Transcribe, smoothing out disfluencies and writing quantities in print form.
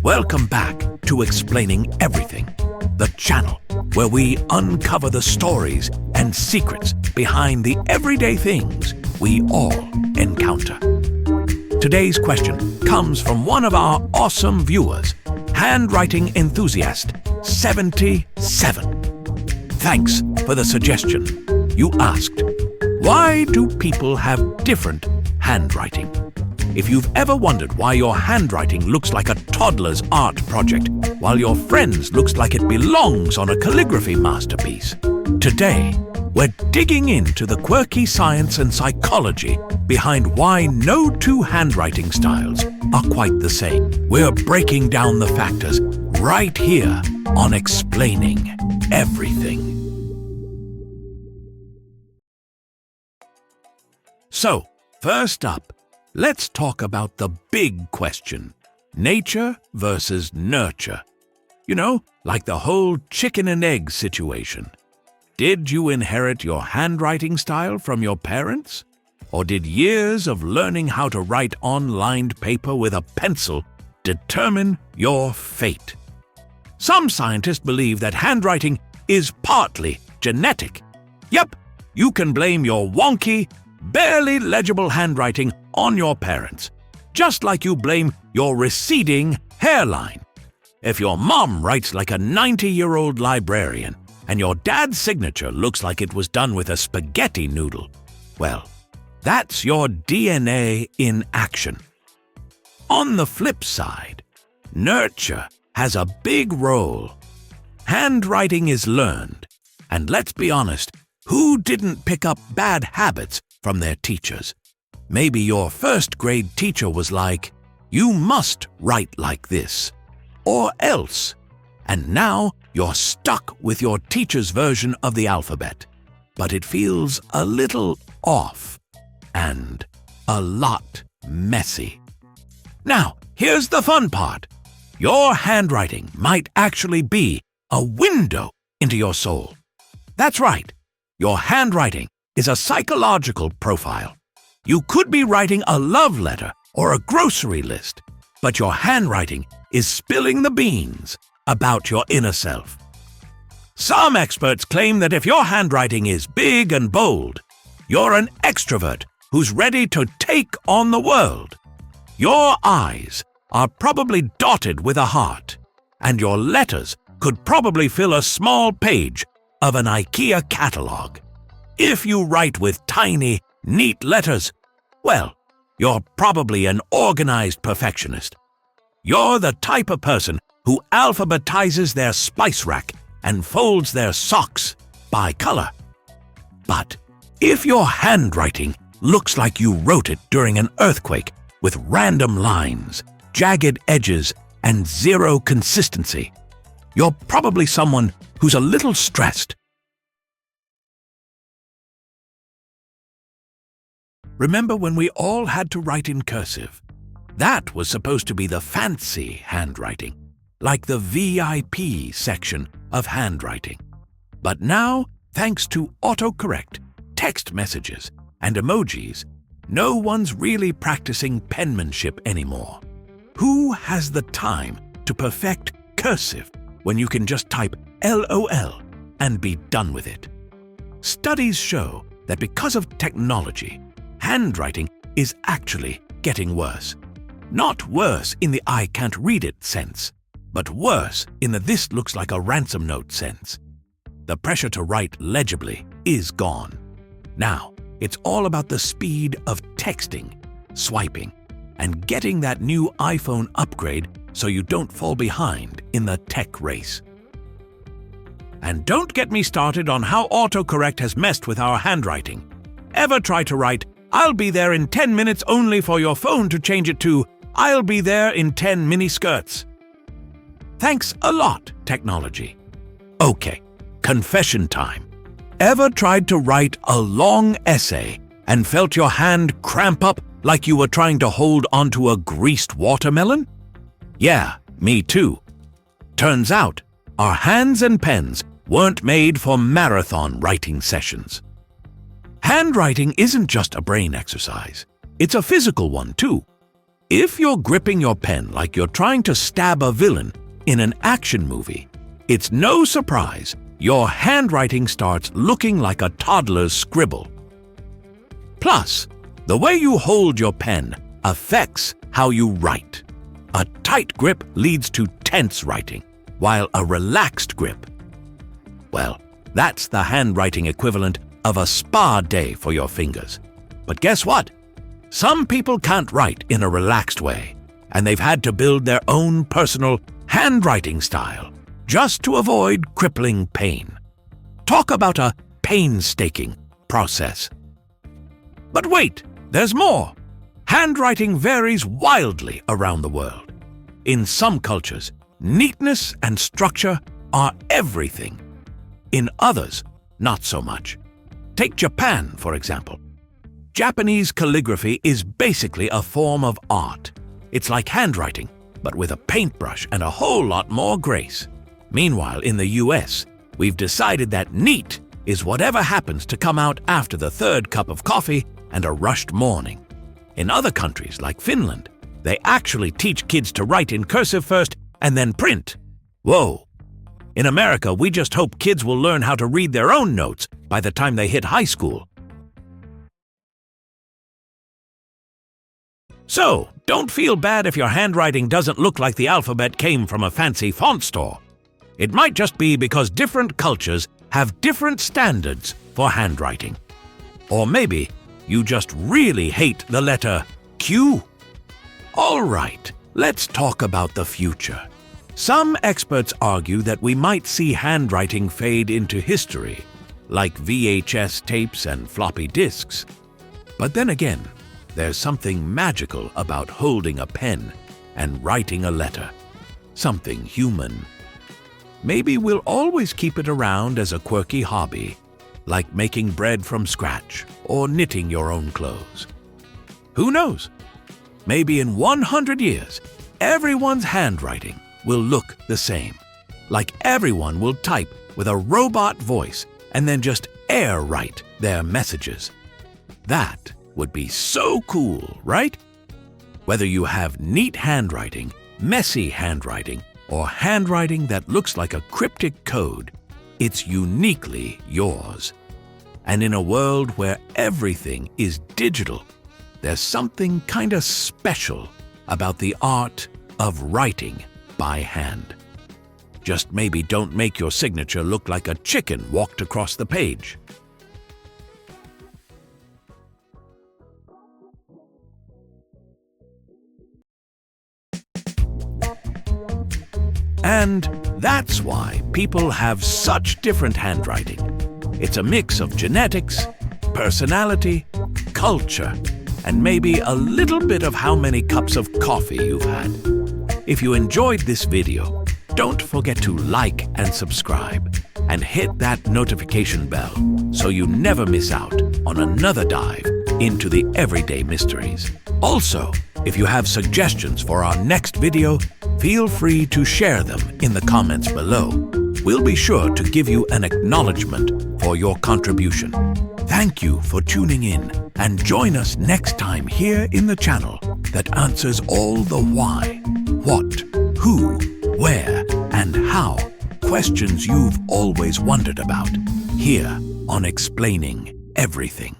Welcome back to Explaining Everything, the channel where we uncover the stories and secrets behind the everyday things we all encounter. Today's question comes from one of our awesome viewers, handwriting enthusiast 77. Thanks for the suggestion. You asked, why do people have different handwriting? If you've ever wondered why your handwriting looks like a toddler's art project, while your friend's looks like it belongs on a calligraphy masterpiece, today we're digging into the quirky science and psychology behind why no two handwriting styles are quite the same. We're breaking down the factors right here on Explaining Everything. So, first up, let's talk about the big question, nature versus nurture. You know, like the whole chicken and egg situation. Did you inherit your handwriting style from your parents? Or did years of learning how to write on lined paper with a pencil determine your fate? Some scientists believe that handwriting is partly genetic. Yep, you can blame your wonky, barely legible handwriting on your parents, just like you blame your receding hairline. If your mom writes like a 90-year-old librarian and your dad's signature looks like it was done with a spaghetti noodle, well, that's your DNA in action. On the flip side, nurture has a big role. Handwriting is learned, and let's be honest, who didn't pick up bad habits from their teachers? Maybe your first grade teacher was like, you must write like this, or else. And now you're stuck with your teacher's version of the alphabet. But it feels a little off and a lot messy. Now, here's the fun part. Your handwriting might actually be a window into your soul. That's right. Your handwriting is a psychological profile. You could be writing a love letter or a grocery list, but your handwriting is spilling the beans about your inner self. Some experts claim that if your handwriting is big and bold, you're an extrovert who's ready to take on the world. Your eyes are probably dotted with a heart, and your letters could probably fill a small page of an IKEA catalog. If you write with tiny, neat letters, well, you're probably an organized perfectionist. You're the type of person who alphabetizes their spice rack and folds their socks by color. But if your handwriting looks like you wrote it during an earthquake with random lines, jagged edges, and zero consistency, you're probably someone who's a little stressed. Remember when we all had to write in cursive? That was supposed to be the fancy handwriting, like the VIP section of handwriting. But now, thanks to autocorrect, text messages, and emojis, no one's really practicing penmanship anymore. Who has the time to perfect cursive when you can just type LOL and be done with it? Studies show that because of technology, handwriting is actually getting worse. Not worse in the I can't read it sense, but worse in the this looks like a ransom note sense. The pressure to write legibly is gone. Now, it's all about the speed of texting, swiping, and getting that new iPhone upgrade so you don't fall behind in the tech race. And don't get me started on how autocorrect has messed with our handwriting. Ever try to write, I'll be there in 10 minutes only for your phone to change it to, I'll be there in 10 mini skirts? Thanks a lot, technology. Okay, confession time. Ever tried to write a long essay and felt your hand cramp up like you were trying to hold onto a greased watermelon? Yeah, me too. Turns out, our hands and pens weren't made for marathon writing sessions. Handwriting isn't just a brain exercise. It's a physical one too. If you're gripping your pen like you're trying to stab a villain in an action movie, it's no surprise your handwriting starts looking like a toddler's scribble. Plus, the way you hold your pen affects how you write. A tight grip leads to tense writing, while a relaxed grip, well, that's the handwriting equivalent of a spa day for your fingers. But guess what? Some people can't write in a relaxed way, and they've had to build their own personal handwriting style just to avoid crippling pain. Talk about a painstaking process. But wait, there's more. Handwriting varies wildly around the world. In some cultures, neatness and structure are everything. In others, not so much. Take Japan, for example. Japanese calligraphy is basically a form of art. It's like handwriting, but with a paintbrush and a whole lot more grace. Meanwhile, in the US, we've decided that neat is whatever happens to come out after the third cup of coffee and a rushed morning. In other countries, like Finland, they actually teach kids to write in cursive first and then print. Whoa! In America, we just hope kids will learn how to read their own notes by the time they hit high school. So, don't feel bad if your handwriting doesn't look like the alphabet came from a fancy font store. It might just be because different cultures have different standards for handwriting. Or maybe you just really hate the letter Q. All right, let's talk about the future. Some experts argue that we might see handwriting fade into history, like VHS tapes and floppy disks. But then again, there's something magical about holding a pen and writing a letter. Something human. Maybe we'll always keep it around as a quirky hobby, like making bread from scratch or knitting your own clothes. Who knows? Maybe in 100 years, everyone's handwriting will look the same. Like everyone will type with a robot voice and then just air write their messages. That would be so cool, right? Whether you have neat handwriting, messy handwriting, or handwriting that looks like a cryptic code, it's uniquely yours. And in a world where everything is digital, there's something kinda special about the art of writing by hand. Just maybe don't make your signature look like a chicken walked across the page. And that's why people have such different handwriting. It's a mix of genetics, personality, culture, and maybe a little bit of how many cups of coffee you've had. If you enjoyed this video, don't forget to like and subscribe, and hit that notification bell so you never miss out on another dive into the everyday mysteries. Also, if you have suggestions for our next video, feel free to share them in the comments below. We'll be sure to give you an acknowledgement for your contribution. Thank you for tuning in, and join us next time here in the channel that answers all the why, what, who, where, and how questions you've always wondered about, here on Explaining Everything.